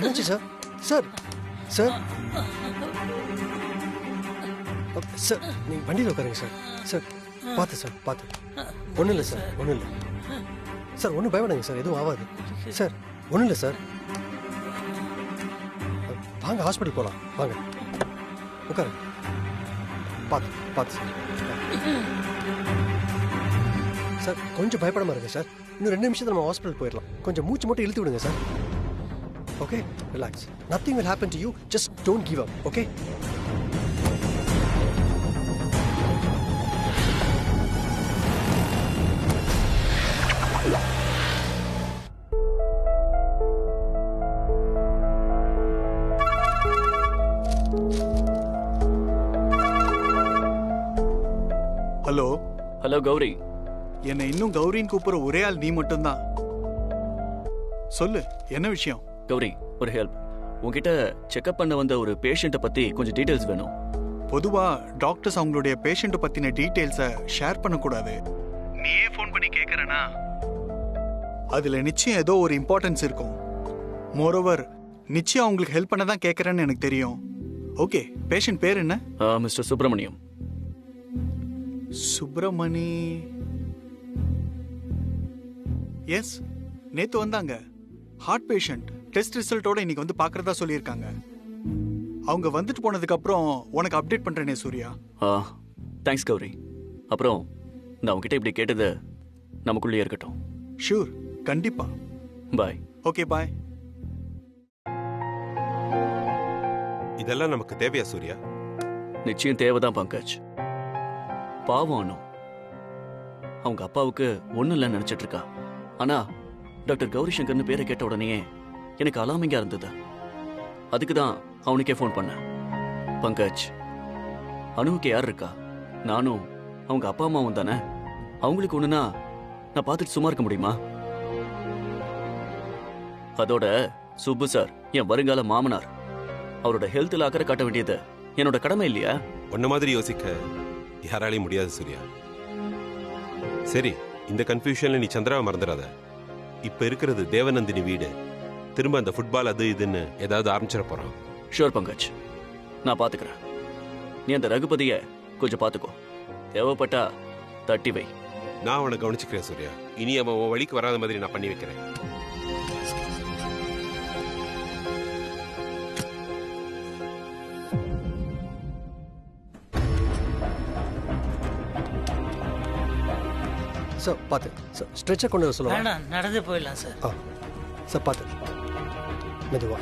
என்னாச்சு sir? Sir sir sir நீங்கள் வண்டியில் உட்காருங்க சார். சார் பார்த்து சார், பார்த்து. ஒன்றும் இல்லை சார், ஒன்றும் இல்லை சார். ஒன்றும் பயப்படாங்க சார், எதுவும் ஆகாது சார். ஒன்றும் இல்லை சார். வாங்க ஹாஸ்பிட்டல் போகலாம், வாங்க உட்காருங்க. பார்த்து பார்த்து சார். சார் கொஞ்சம் பயப்படாமல் இருங்க சார். இன்னும் 2 நிமிஷத்தில் நம்ம ஹாஸ்பிட்டல் போயிடலாம். கொஞ்சம் மூச்சு மட்டும் இழுத்து விடுங்க sir. Okay, relax. Nothing will happen to you. Just don't give up. Okay? Hello. Hello Gowri. என்னை இன்னும் கௌரின்னு கூப்பிடுற ஒரே ஆள் நீ மட்டும்தான். சொல்லு, என்ன விஷயம்? கௌரி, ஒரு ஹெல்ப். உங்ககிட்ட செக்அப் பண்ண வந்த ஒரு பேஷண்ட்டை பத்தி கொஞ்சம் டீடைல்ஸ் வேணும். பொதுவா டாக்டர்ஸ் அவங்களுடைய பேஷண்ட்டை பத்தின டீடைல்ஸை ஷேர் பண்ணக்கூடாது. நீயே ஃபோன் பண்ணி கேட்கறனா அதுல நிச்சயம் ஏதோ ஒரு இம்பார்ட்டன்ஸ் இருக்கும். மோரோவர் நிச்சயம் அவங்களுக்கு ஹெல்ப் பண்ண தான் கேட்கறேன்னு எனக்கு தெரியும். ஓகே, பேஷண்ட் பேர் என்ன? மிஸ்டர் சுப்பிரமணியம். சுப்பிரமணி. எஸ், நேத்து வந்தாங்க. Heart patient. டெஸ்ட் ரிசல்ட்டோட இன்னைக்கு வந்து பார்க்கறதா சொல்லியிருக்காங்க. அவங்க வந்துட்டு போனதுக்கு அப்புறம் உனக்கு அப்டேட் பண்றேனே சூர்யா. தேங்க்ஸ் கௌரி. அப்புறம் நான் உங்ககிட்ட இப்படி கேட்டது நமக்குள்ளே இருக்கட்டும். ஷூர், கண்டிப்பா. பாய். ஓகே, பாய். இதெல்லாம் நமக்கு தேவையா சூர்யா? நிச்சயம் தேவைதான் பங்கஜ். பாவம் அனு, அவங்க அப்பாவுக்கு ஒன்றும் இல்லைன்னு நினைச்சிட்டு இருக்கா. ஆனா டாக்டர் கௌரி சங்கர்னு பேரை கேட்ட உடனே எனக்கு அலாமிங்கா இருந்தது. அதுக்கு தான் அவனுக்கே ஃபோன் பண்ணேன். பங்கஜ், அனுவுக்கு யார் இருக்கா? நானும் அவங்க அப்பா அம்மாவும் தானே. அவங்களுக்கு ஒண்ணுனா நான் பார்த்துட்டு சும்மா இருக்க முடியுமா? அதோட சுப்பு சார் என் வருங்கால மாமனார். அவரோட ஹெல்த்தில் அக்கறை காட்ட வேண்டியது என்னோட கடமை இல்லையா? ஒன்ன மாதிரி யோசிக்க யாராலையும் முடியாது சூர்யா. சரி, இந்த கன்ஃபியூஷன்ல நீ சந்திராவை மறந்துடாத. இப்ப இருக்கிறது தேவநந்தினி வீடு. திரும்ப அந்த ஃபுட்பால் அது இதுன்னு ஏதாவது ஆரம்பிச்சிட போறான். ஷூர் பங்கஜ், நான் பாத்துக்கிறேன். நீ அந்த ரகுபதிய கொஞ்சம் பாத்துக்கோ. தேவைப்பட்டா தட்டி வை. நான் அவனை கவனிச்சுக்கிறேன் சூர்யா. இனி அவன் உன் வழிக்கு வராத மாதிரி நான் பண்ணி வைக்கிறேன். சார் பார்த்து சார். ஸ்ட்ரெச்சர் கொண்டு வர சொல்லுவாங்க. வேண்டாம், நடந்து போயிடலாம் சார். சார் பார்த்து, மெதுவா.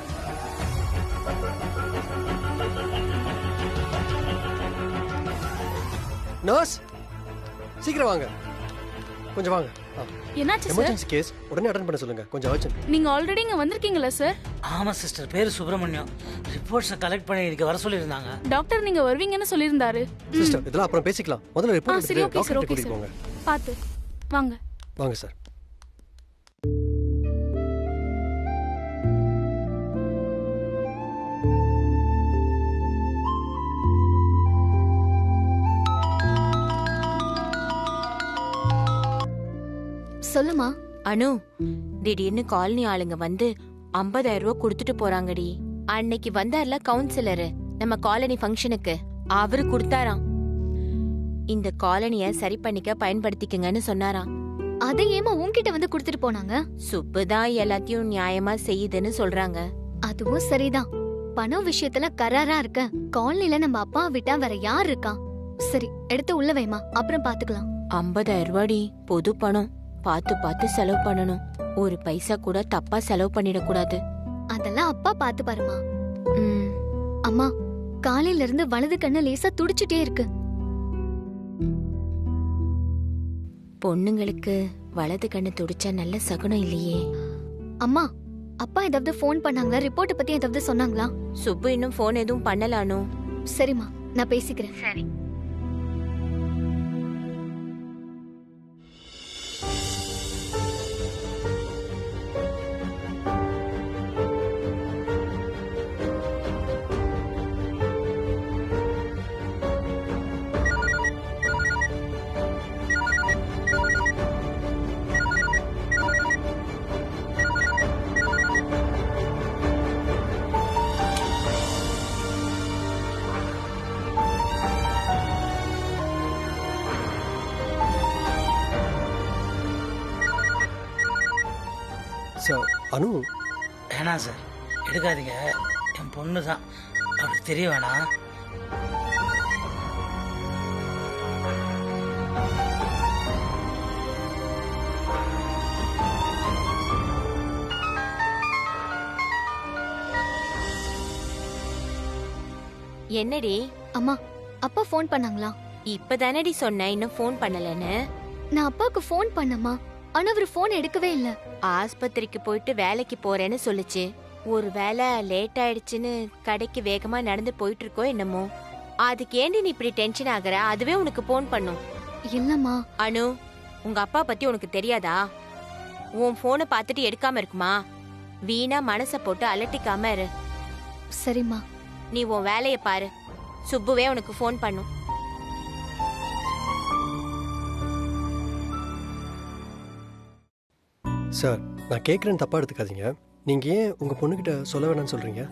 நர்ஸ், சீக்கிரம் வாங்க, கொஞ்சம் வாங்க. என்னாச்சு சார்? எமர்ஜென்சி கேஸ், உடனே அட்டெண்ட் பண்ண சொல்லுங்க. கொஞ்சம் அர்ஜென்ட். நீங்க ஆல்ரெடி இங்க வந்திருக்கீங்களா சார்? ஆமா சிஸ்டர், பேரு சுப்பிரமணியம். ரிப்போர்ட்ஸை கலெக்ட் பண்ணி இன்னைக்கு வர சொல்லியிருந்தாங்க. டாக்டர் நீங்க வருவீங்கன்னு சொல்லியிருந்தாரு. சிஸ்டர், இதெல்லாம் அப்புறம் பேசிக்கலாம். முதல்ல ரிப்போர்ட் சரி, எடுத்து ஓகே சார், டாக்டர் ஓகே கூட்டிட்டு போங்க. சார். பாத்து வாங்க. வாங்க சார். சொல்லுமா. அனு, திடீர்னு காலனி ஆளுங்க வந்து 50,000 ரூபாய் கொடுத்துட்டு போறாங்கடி. அன்னைக்கு வந்தார்ல கவுன்சிலரு நம்ம காலனி ஃபங்க்ஷனுக்கு, அவரு கொடுத்தாராம். இந்த காலனிய சரி பண்ணிக்க பயன்படுத்திக்கங்கன்னு சொன்னாராம். அதை ஏமா உன்கிட்ட வந்து கொடுத்துட்டு போனாங்க? சுப்புதான் எல்லாத்தையும் நியாயமா செய்யுதுன்னு சொல்றாங்க. அதுவும் சரிதான். பணம் விஷயத்துல கராரா இருக்க. காலனில நம்ம அப்பா விட்டா வேற யார் இருக்கா? சரி, எடுத்து உள்ள வைமா, அப்புறம் பாத்துக்கலாம். 50,000 ரூபாடி, பொது பணம். பார்த்து பார்த்து செலவு பண்ணணும். ஒரு பைசா கூட தப்பா செலவு பண்ணிடக்கூடாது. அதெல்லாம் அப்பா பாத்து பாருமா. அம்மா, காலையில இருந்து வலது கண்ணு லேசா துடிச்சிட்டே இருக்கு. பொண்ணுங்களுக்கு வலது கண்ணு துடிச்சா நல்ல சகுனம் இல்லையே. அம்மா, அப்பா ஏதாவது போன் பண்ணாங்களா? ரிப்போர்ட் பத்தி ஏதாவது சொன்னாங்களா? சுப்பு இன்னும் போன் எதுவும் பண்ணலானோ? சரிம்மா, நான் பேசிக்கிறேன். சரி. சார் அனு வேணாம் சார், எடுக்காதீங்க. என் பொண்ணு தான், அவளுக்கு தெரிய வேணாம். என்னடி? அம்மா, அப்பா ஃபோன் பண்ணாங்களா? இப்பதானடி சொன்ன இன்னும் ஃபோன் பண்ணலன்னு. நான் அப்பாவுக்கு ஃபோன் பண்ணமா, ஆனா அவர் ஃபோன் எடுக்கவே இல்ல. ஆஸ்பத்திரிக்கு போயிட்டு வேலைக்கு போறேன்னு சொல்லுச்சு. ஒரு வேலை லேட் ஆயிடுச்சுன்னு கடைக்கு வேகமா நடந்து போயிட்டு இருக்கோ என்னமோ. அதுக்கு ஏண்டி நீ இப்படி டென்ஷன் ஆகுற? அதுவே உனக்கு ஃபோன் பண்ணும். இல்லம்மா. அனு, உங்க அப்பா பத்தி உனக்கு தெரியாதா? உன் போனை பார்த்துட்டு எடுக்காம இருக்குமா? வீணா மனச போட்டு அலட்டிக்காம இரு. சரிம்மா. நீ உன் வேலைய பாரு. சுப்புவே உனக்கு ஃபோன் பண்ணும். சார், நான் கேட்குறேன்னு தப்பாக எடுத்துக்காதீங்க. நீங்கள் ஏன் உங்கள் பொண்ணுக்கிட்ட சொல்ல வேணாம்னு சொல்கிறீங்க?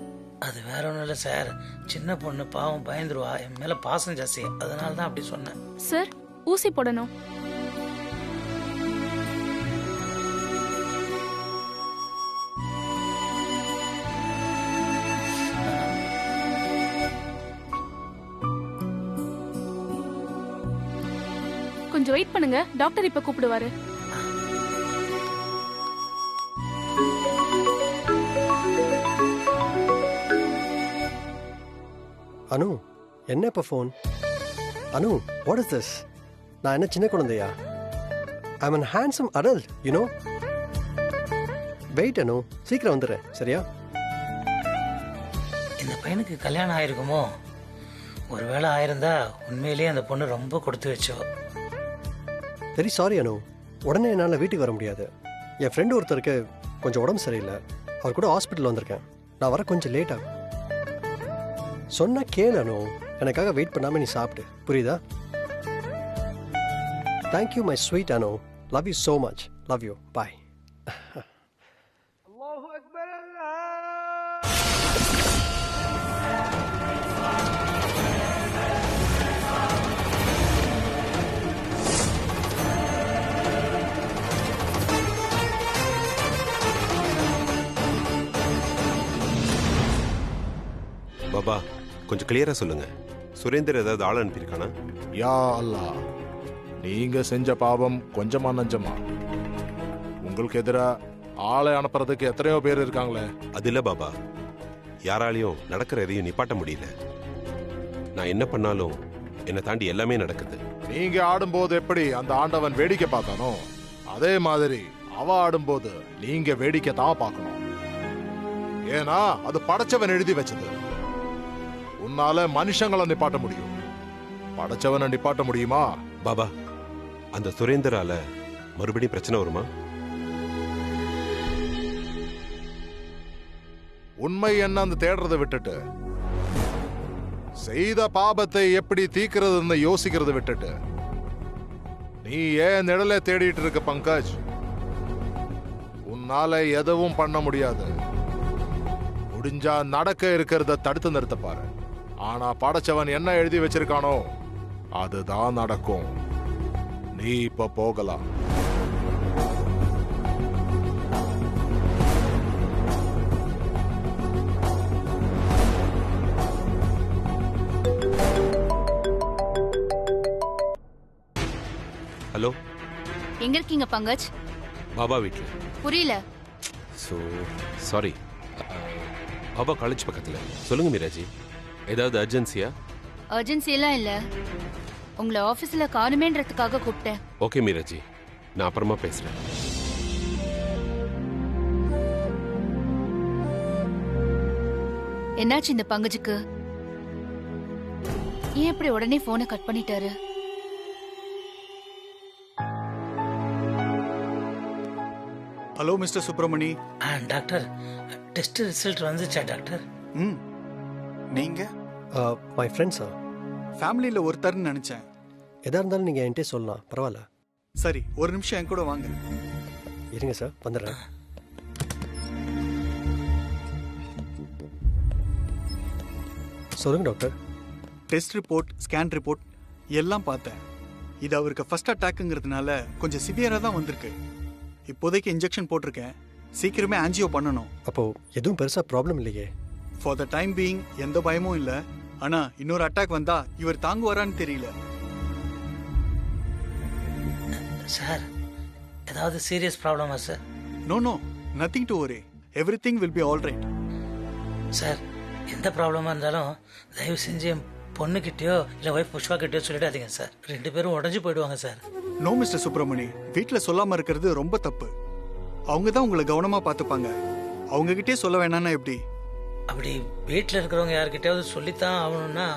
அது வேற ஒன்றும் இல்லை சார், சின்ன பொண்ணு பாவம் பயந்துருவா, என் மேலே பாசம் ஜாஸ்தி, அதனால தான் அப்படி சொன்னேன். சார், ஊசி போடணும். கொஞ்சம் வெயிட் பண்ணுங்க, டாக்டர் இப்ப கூப்பிடுவாரு. அனு, என்ன இப்போ phone? Anu, what is this? நான் என்ன சின்ன குழந்தையா? I am an handsome adult, you know. Wait Anu, சீக்கிரம் வந்துடுறேன், சரியா? இந்த பையனுக்கு கல்யாணம் ஆயிருக்குமோ? ஒருவேளை ஆயிருந்தா உண்மையிலேயே அந்த பொண்ணு ரொம்ப கொடுத்து வச்சோ. வெரி சாரி அனு, உடனே என்னால் வீட்டுக்கு வர முடியாது. என் ஃப்ரெண்டு ஒருத்தருக்கு கொஞ்சம் உடம்பு சரியில்லை, அவர் கூட ஹாஸ்பிட்டல் வந்திருக்கேன். நான் வர கொஞ்சம் லேட் ஆகும். சொன்ன கேளு அனு, எனக்காக வெயிட் பண்ணாமல் நீ சாப்பிடு, புரியுதா? Thank you my sweet Anu, love you so much, love you, bye. பாபா, கொஞ்சம் கிளியரா சொல்லுங்க. சுரேந்தர் ஏதாவது ஆள் அனுப்பியிருக்கானா? யா அல்லாஹ், நீங்க செஞ்ச பாவம் கொஞ்சமா நஞ்சமா? உங்களுக்கு எதிரா ஆளை அனுப்புறதுக்கு எத்தனையோ பேர் இருக்காங்களே. அது இல்ல பாபா, யாராலையும் நடக்கிற எதையும் நிப்பாட்ட முடியல. நான் என்ன பண்ணாலும் என்னை தாண்டி எல்லாமே நடக்குது. நீங்க ஆடும்போது எப்படி அந்த ஆண்டவன் வேடிக்கை பார்த்தானோ, அதே மாதிரி அவ ஆடும்போது நீங்க வேடிக்கை தான் பார்க்கணும். ஏன்னா அது படைச்சவன் எழுதி வச்சது. உன்னால மனுஷங்களை நிப்பாட்ட முடியும், படைச்சவனை நிப்பாட்ட முடியுமா? பாபா, அந்த சுரேந்தரால மறுபடியும் பிரச்சனை வருமா? உண்மை என்ன அந்த தேடுறதை விட்டுட்டு, செய்த பாபத்தை எப்படி தீக்கிறதுன்னு யோசிக்கிறத விட்டுட்டு, நீ ஏன் நிழலை தேடிட்டு இருக்க பங்கஜ்? உன்னால எதுவும் பண்ண முடியாது. முடிஞ்சா நடக்க இருக்கிறத தடுத்து நிறுத்த பாரு. ஆனா படைச்சவன் என்ன எழுதி வச்சிருக்கானோ அதுதான் நடக்கும். நீ இப்ப போகலாம். ஹலோ, எங்க இருக்கீங்க பங்கஜ்? பாபா வீட்டில். புரியல. So sorry. பாபா காலேஜ் பக்கத்தில். சொல்லுங்க மீராஜி, ஏதாவது அர்ஜென்சியா? அர்ஜென்சி எல்லாம் இல்ல, உங்களை ஆபீஸ்ல காணுமேன்றதுக்காக கூப்பிட்டேன். ஓகே மீராஜி, நான் அப்புறமா பேசுறேன். என்னாச்சு இந்த பங்கஜுக்கு? ஏன் இப்படி உடனே போனை கட் பண்ணிட்டாரு? Hello mister Subramani. Doctor, test result வந்துச்சா டாக்டர்? ம், நீங்க மை ஃப்ரெண்ட் சார். ஃபேமிலியில் ஒருத்தர்னு நினைச்சேன். எதாக இருந்தாலும் நீங்கள் என்கிட்ட சொல்லலாம், பரவாயில்ல. சரி, ஒரு நிமிஷம் என் கூட வாங்க. இருங்க சார், வந்துடுறேன். சொல்லுங்க doctor. Test report, scan report எல்லாம் பார்த்தேன். இது அவருக்கு ஃபர்ஸ்ட் அட்டாக்குங்கிறதுனால கொஞ்சம் சிவியராக தான் வந்திருக்கு. இப்போதைக்கு இன்ஜெக்ஷன் போட்டிருக்கேன், சீக்கிரமே ஆன்ஜியோ பண்ணணும். அப்போ எதுவும் பெருசா ப்ராப்ளம் இல்லையே? ஃபார் த டைம் பீயிங் எந்த பயமும் இல்லை. ஆனா இன்னொரு அட்டாக் வந்தா இவர் தாங்குவாரான்னு தெரியல. சார் ஏதாவது சீரியஸ் ப்ராப்ளமா sir? No no, nothing to worry. Everything will be all right. Sir எந்த ப்ராப்ளமாக இருந்தாலும் தயவு செஞ்சு என் பொண்ணுக்கிட்டயோ இல்லை ஒய்ஃப் புஷ்பா கிட்டயோ சொல்லிடாதீங்க சார். 2 பேரும் உடஞ்சி போயிடுவாங்க சார். நோ மிஸ்டர் சுப்பிரமணி, வீட்டில் சொல்லாமல் இருக்கிறது ரொம்ப தப்பு. அவங்க தான் உங்களை கவனமாக பார்த்துப்பாங்க. அவங்ககிட்டே சொல்ல வேணான்னா எப்படி? அப்படி வீட்டில் இருக்கிறவங்க யார்கிட்டயாவது சொல்லித்தான் ஆகணும்னா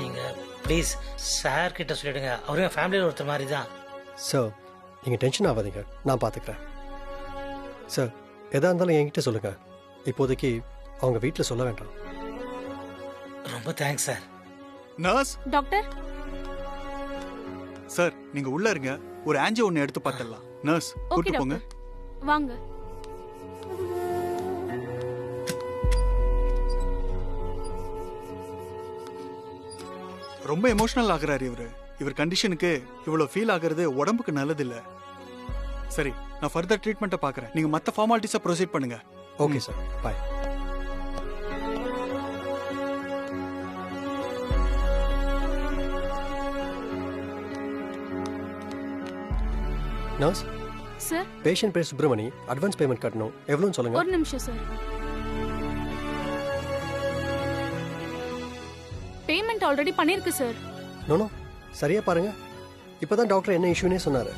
நீங்கள் ப்ளீஸ் சார் கிட்ட சொல்லிடுங்க. அவரும் என் ஃபேமிலியில் ஒருத்தர் மாதிரி தான். சார் நீங்கள் டென்ஷன் ஆகாதீங்க, நான் பார்த்துக்கிறேன். சார் எதா இருந்தாலும் என்கிட்ட சொல்லுங்க. இப்போதைக்கு அவங்க வீட்டில் சொல்ல வேண்டாம். ரொம்ப thanks sir. Nurse doctor, sir நீங்க உள்ள இருங்க, ஒரு ஆன்ஜியோ ஒன்று எடுத்து பார்த்துடலாம். நர்ஸ் ஓகே கூட்டு போங்க. டாக்டர், வாங்க. ரொம்ப எமோஷனல் ஆகுறாரு இவரு. இவர் கண்டிஷனுக்கு இவ்வளவு ஃபீல் ஆகுறது உடம்புக்கு நல்லது இல்ல. சரி, நான் ஃபர்தர் ட்ரீட்மெண்ட்டை பார்க்குறேன். நீங்க மற்ற ஃபார்மாலிட்டிஸை ப்ரொசீட் பண்ணுங்க. ஓகே சார், பாய். நர்ஸ் சார், பேஷண்ட் பேர் சுப்பிரமணி. அட்வான்ஸ் பேமெண்ட் கட்டணும். எவ்வளோன்னு சொல்லுங்க. ஒரு நிமிஷம் சார். பேமெண்ட் ஆல்ரெடி பண்ணிருக்கு சார். நோ சரியா பாருங்க. இப்பதான் டாக்டர் என்ன இஷ்யூனே சொன்னாரு.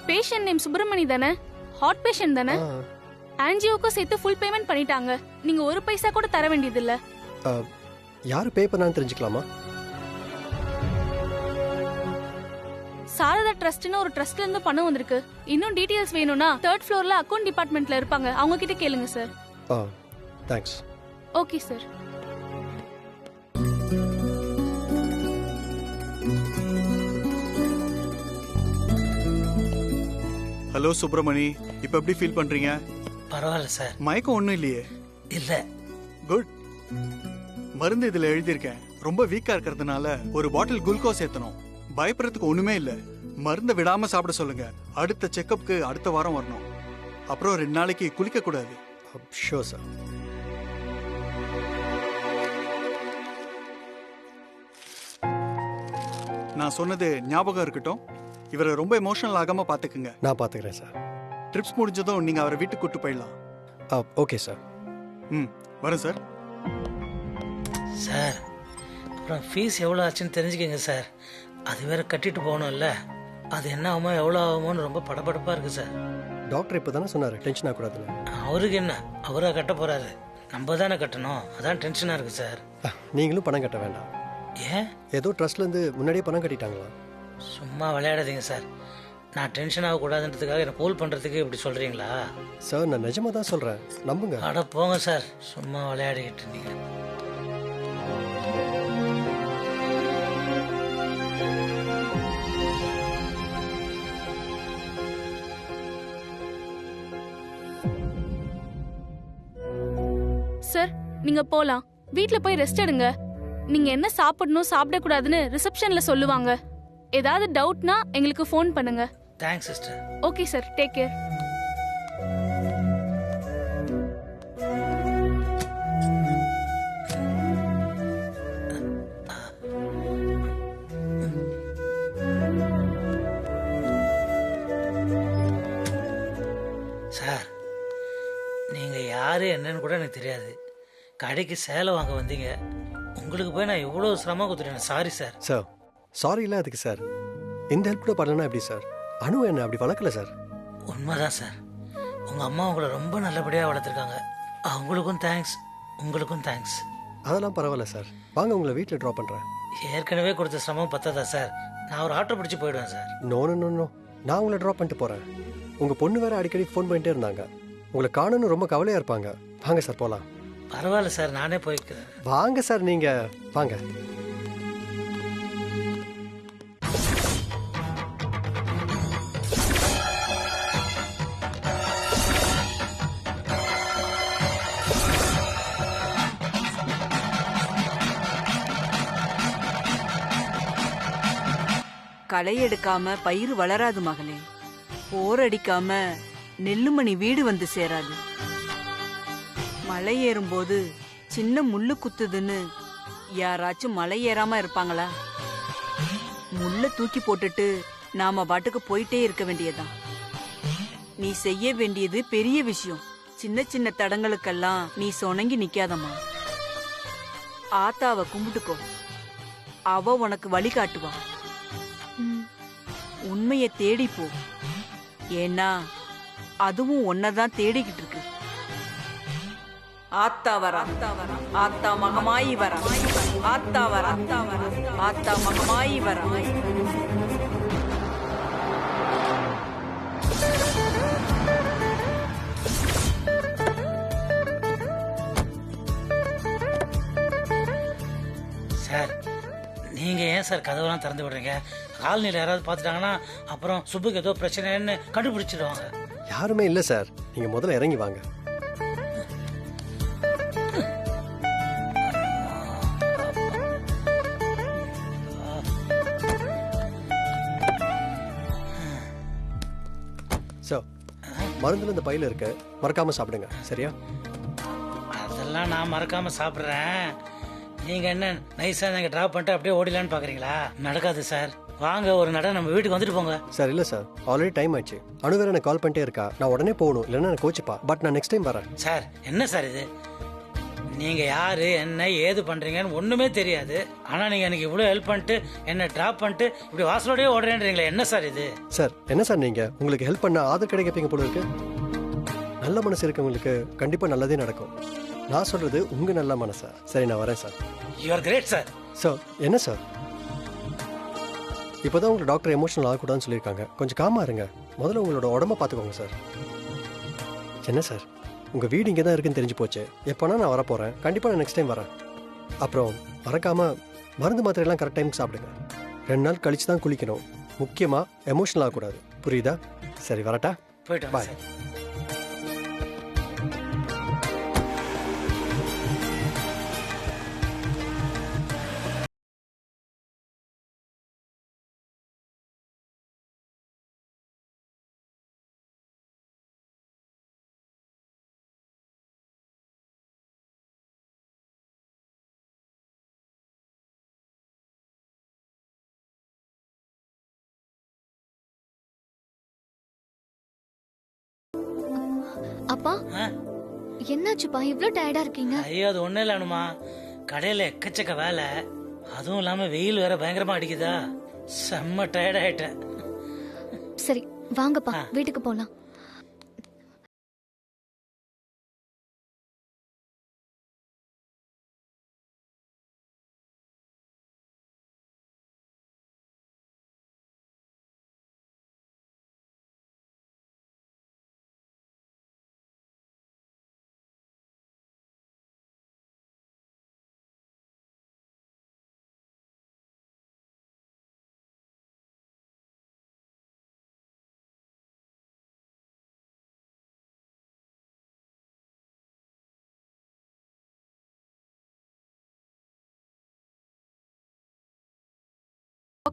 பேஷண்ட் நேம் சுப்பிரமணி தானே? ஹார்ட் பேஷண்ட் தானே? ஆன்ஜியோக்கு சேர்த்து ஃபுல் பேமெண்ட் பண்ணிட்டாங்க. நீங்க ஒரு பைசா கூட தர வேண்டியது இல்ல. யாரு பே பண்ணான்னு தெரிஞ்சுக்கலாமா? சாரதா ட்ரஸ்ட்னு ஒரு ட்ரஸ்ட்ல இருந்து பணம் வந்திருக்கு. இன்னும் டீடைல்ஸ் வேணும்னா 3rd ஃப்ளோர்ல அக்கவுண்ட் டிபார்ட்மெண்ட்ல இருப்பாங்க, அவங்க கிட்ட கேளுங்க sir. Thanks. Okay sir. Hello Subramani, இப்போ எப்படி ஃபீல் பண்றீங்க? பரவாயில்ல சார். மயக்கம் ஒன்றும் இல்லையே? இல்லை. குட். மருந்து இதில் எழுதியிருக்கேன். ரொம்ப வீக்கா இருக்கிறதுனால ஒரு பாட்டில் குளுக்கோஸ் ஏற்றணும். பயப்படுறதுக்கு ஒண்ணுமே இல்லை. மருந்தை விடாம சாப்பிட சொல்லுங்க. அடுத்த செக்கப்புக்கு அடுத்த வாரம் வரணும். அப்புறம் 2 நாளைக்கு குளிக்க கூடாது. Sure sir. நான் சொன்னது ஞாபகம் இருக்கட்டும். இவரை ரொம்ப எமோஷனல் ஆகாம பாத்துக்குங்க. நான் பாத்துக்கிறேன் சார். ட்ரிப்ஸ் முடிஞ்சதும் நீங்க அவரை வீட்டுக்கு கூட்டு போயிடலாம். Okay sir. வரேன் சார். சார் அப்புறம் ஃபீஸ் எவ்வளோ ஆச்சுன்னு தெரிஞ்சுக்கங்க சார். அது வேற கட்டிட்டு போகணும்ல, அது என்ன ஆகுமோ எவ்வளோ ஆகுமோன்னு ரொம்ப படபடப்பா இருக்கு சார். டாக்டர் இப்போ தானே சொன்னார் டென்ஷன் ஆகக்கூடாதுன்னு. அவருக்கு என்ன, அவரா கட்ட போறாரு, நம்ம தானே கட்டணும். அதான் டென்ஷனாக இருக்கு சார். நீங்களும் பணம் கட்ட வேண்டாம். ஏன்? ஏதோ ட்ரஸ்ட்லேருந்து முன்னாடியே பணம் கட்டிட்டாங்களா? சும்மா விளையாடாதீங்க சார். நான் டென்ஷன் ஆகக்கூடாதுன்றதுக்காக என்ன கூல் பண்ணுறதுக்கு இப்படி சொல்கிறீங்களா? சார் நான் நிஜமாக தான் சொல்கிறேன், நம்புங்க. அட போங்க சார், சும்மா விளையாடிக்கிட்டு இருந்தீங்க. சார் நீங்க போலாம். வீட்ல போய் ரெஸ்ட் எடுங்க. நீங்க என்ன சாப்பிடணும் சாப்பிடக்கூடாதுன்னு ரிசப்ஷன்ல சொல்லுவாங்க. ஏதாவது டவுட்னா எங்களுக்கு ஃபோன் பண்ணுங்க. Thanks sister. Okay sir, take care. Sir நீங்க யாரு என்னன்னு கூட எனக்கு தெரியாது. கடைக்கு சேலை வாங்க வந்தீங்க, உங்களுக்கு போய் நான் எவ்வளோ சிரமம் கொடுத்துட்டேன். Sorry sir. சார் சாரி இல்லை அதுக்கு சார். இந்த ஹெல்ப் கூட பண்ணலன்னா எப்படி சார்? அனு என்ன அப்படி வளர்க்கல சார். உண்மைதான் சார். உங்கள் அம்மா உங்களை ரொம்ப நல்லபடியாக வளர்த்துருக்காங்க. அவங்களுக்கும் தேங்க்ஸ், உங்களுக்கும் தேங்க்ஸ். அதெல்லாம் பரவாயில்ல சார். வாங்க உங்களை வீட்டில் ட்ராப் பண்ணுறேன். ஏற்கனவே கொடுத்த சிரமம் பத்தாதா சார்? நான் ஒரு ஆட்டோ பிடிச்சி போயிடுவேன் sir. No no no no, நான் உங்களை ட்ராப் பண்ணிட்டு போகிறேன். உங்கள் பொண்ணு வேறு அடிக்கடி ஃபோன் பண்ணிட்டே இருந்தாங்க. உங்களை காணணும் ரொம்ப கவலையாக இருப்பாங்க. வாங்க சார் போகலாம். பரவாயில்ல சார், நானே போய்க்கிறேன். வாங்க சார், நீங்கள் வாங்க. களை எடுக்காம பயிர் வளராது மகளே. போர் அடிக்காம நெல்லுமணி வீடு வந்து சேராது. மலை ஏறும்போது சின்ன முள்ளு குத்துதுன்னு யாராச்சும் மலை ஏறாம இருப்பாங்களா? முள்ள தூக்கி போட்டுட்டு நாம பாட்டுக்கு போயிட்டே இருக்க வேண்டியதுதான். நீ செய்ய வேண்டியது பெரிய விஷயம். சின்ன சின்ன தடங்களுக்கெல்லாம் நீ சொணங்கி நிக்காதம்மா. ஆத்தாவை கும்பிட்டுக்கோ, அவ உனக்கு வழி காட்டுவா. உண்மையை தேடி போ, ஏன்னா அதுவும் ஒன்னதான் தேடிக்கிட்டு இருக்கு. ஆத்தா வர, ஆத்தா மகமாயி வர, ஆத்தா வர, ஆத்தா மகமாயி வர. சார், நீங்க ஏன் சார் கதவெல்லாம் திறந்து விடுறீங்க? காலனியில் யாராவது பார்த்துட்டாங்கன்னா அப்புறம் சுப்புக்கு ஏதோ பிரச்சனைன்னு கண்டுபிடிச்சிடுவாங்க. யாருமே இல்லை சார், நீங்கள் முதல்ல இறங்கி வாங்க. சார், மருந்துல இந்த பையில இருக்கு, மறக்காம சாப்பிடுங்க. சரியா? அதெல்லாம் நான் மறக்காம சாப்பிட்றேன். நீங்க என்ன நைஸா நீங்க டிராப் பண்ணிட்டு அப்படியே ஓடிலான்னு பாக்குறீங்களா? நடக்காது சார். வாங்க ஒரு நட நம்ம வீட்டுக்கு வந்துட்டு போங்க. சார் இல்லை சார், ஆல்ரெடி டைம் ஆயிடுச்சு. அனு வேற எனக்கு கால் பண்ணிட்டே இருக்கா. நான் உடனே போகணும், இல்லைன்னா எனக்கு கோச்சிப்பா. பட் நான் நெக்ஸ்ட் டைம் வரேன். சார் என்ன சார் இது? நீங்க யாரு, என்ன ஏது பண்றீங்கன்னு ஒண்ணுமே தெரியாது. ஆனா நீங்க எனக்கு இவ்வளவு ஹெல்ப் பண்ணிட்டு என்ன டிராப் பண்ணிட்டு இப்படி வாசலோடய ஓடுறேன்றீங்களா? என்ன சார் இது? சார் என்ன சார், நீங்க உங்களுக்கு ஹெல்ப் பண்ண ஆதர் கிடைக்கப்பீங்க போல இருக்கு. நல்ல மனசு இருக்கவங்களுக்கு கண்டிப்பா நல்லதே நடக்கும். நான் சொல்றது உங்க நல்ல மனசா. சரி, நான் வரேன் sir. You are great sir. Sir என்ன சார், இப்போதான் உங்களை டாக்டர் எமோஷனல் ஆகக்கூடாதுன்னு சொல்லியிருக்காங்க. கொஞ்சம் காமா இருங்க. முதல்ல உங்களோட உடம்ப பார்த்துக்கோங்க சார். என்ன சார், உங்கள் வீடு இங்கே தான் இருக்குன்னு தெரிஞ்சு போச்சு. எப்போனா நான் வரப்போகிறேன். கண்டிப்பாக நான் நெக்ஸ்ட் டைம் வரேன். அப்புறம் மறக்காமல் மருந்து மாத்திரையெல்லாம் கரெக்ட் டைமுக்கு சாப்பிடுங்க. 2 நாள் கழிச்சு தான் குளிக்கணும். முக்கியமாக எமோஷனல் ஆகக்கூடாது. புரியுதா? சரி, வரட்டா? போயிட்டு பாய். அப்பா, என்னாச்சுப்பா? இவ்ளோ டயர்டா இருக்கீங்க? ஐயோ, அது ஒண்ணு இல்ல அனுமா. கடையில எக்கச்சக்க வேலை, அதுவும் இல்லாம வெயில் வேற பயங்கரமா அடிக்குதா. செம்ம டயர்ட் ஆயிட்டேன். சரி வாங்கப்பா, வீட்டுக்கு போலாம்.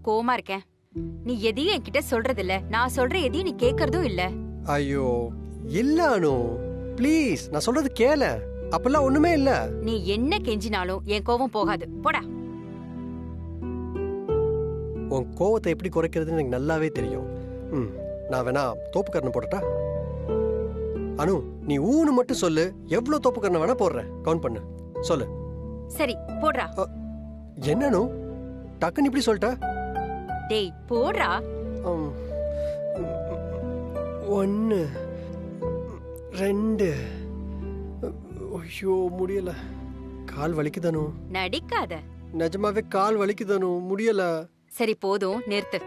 கோவமா இருக்கேன். நீ எதையும் என்கிட்ட சொல்றது இல்ல, நான் சொல்ற எதையும் நீ கேக்குறதும் இல்ல. ஐயோ இல்ல அனு, ப்ளீஸ் நான் சொல்றது கேள. அப்பெல்லாம் ஒண்ணுமே இல்ல. நீ என்ன கெஞ்சினாலும் என் கோவம் போகாது. போடா. உன் கோவத்தை எப்படி குறைக்கிறதுன்னு எனக்கு நல்லாவே தெரியும். நான் வேணா தோப்புக்கரணை போடட்டா? அனு, நீ ஊன்னு மட்டும் சொல்லு. எவ்வளவு தோப்புக்கரணை வேணா போடுறேன். கவுண்ட் பண்ணு, சொல்லு. சரி போடுறா. என்ன அனு, டக்குன்னு இப்படி சொல்லிட்ட? டேய் போடுறா. 1 2. ஐயோ முடியல, கால் வலிக்குதானு. நடிக்காத. நிஜமாவே கால் வலிக்குதானு, முடியல. சரி போதும், நிறுத்து.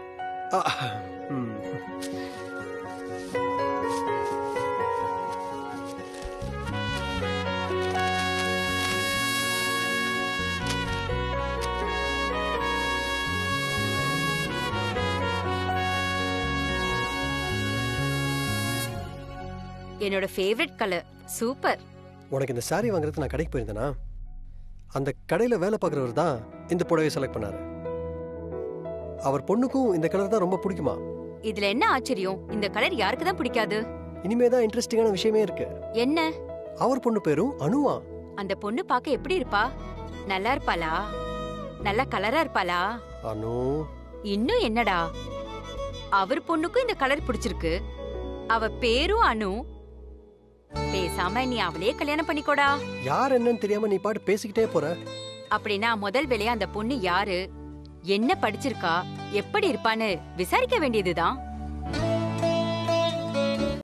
என்னோட ஃபேவரட் கலர். சூப்பர். உனக்கு இந்த சாரி வாங்குறது நான் கடைக்கு போயிருந்தேனா, அந்த கடையில வேலை பார்க்குறவர் தான் இந்த புடவையை செலக்ட் பண்ணாரு. அவர் பொண்ணுக்கும் இந்த கலர் தான் ரொம்ப பிடிக்குமா. இதுல என்ன ஆச்சரியம்? இந்த கலர் யாருக்கு தான் பிடிக்காது? இனிமே தான் இன்ட்ரெஸ்டிங்கான விஷயமே இருக்கு. என்ன? அவர் பொண்ணு பேரும் அனுவா. அந்த பொண்ணு பார்க்க எப்படி இருப்பா? நல்லா இருப்பாளா? நல்ல கலரா இருப்பாளா? அனு, இன்னும் என்னடா, அவர் பொண்ணுக்கும் இந்த கலர் பிடிச்சிருக்கு. அவ பேரும் அனு. பேசாம நீ அவளையே கல்யாணம் பண்ணிக்கோடா. யார் என்னன்னு தெரியாம நீ பாட்டு பேசிக்கிட்டே போற. அப்படின்னா முதல் வேலையா அந்த பொண்ணு யாரு, என்ன படிச்சிருக்கா, எப்படி இருப்பான்னு விசாரிக்க வேண்டியதுதான்.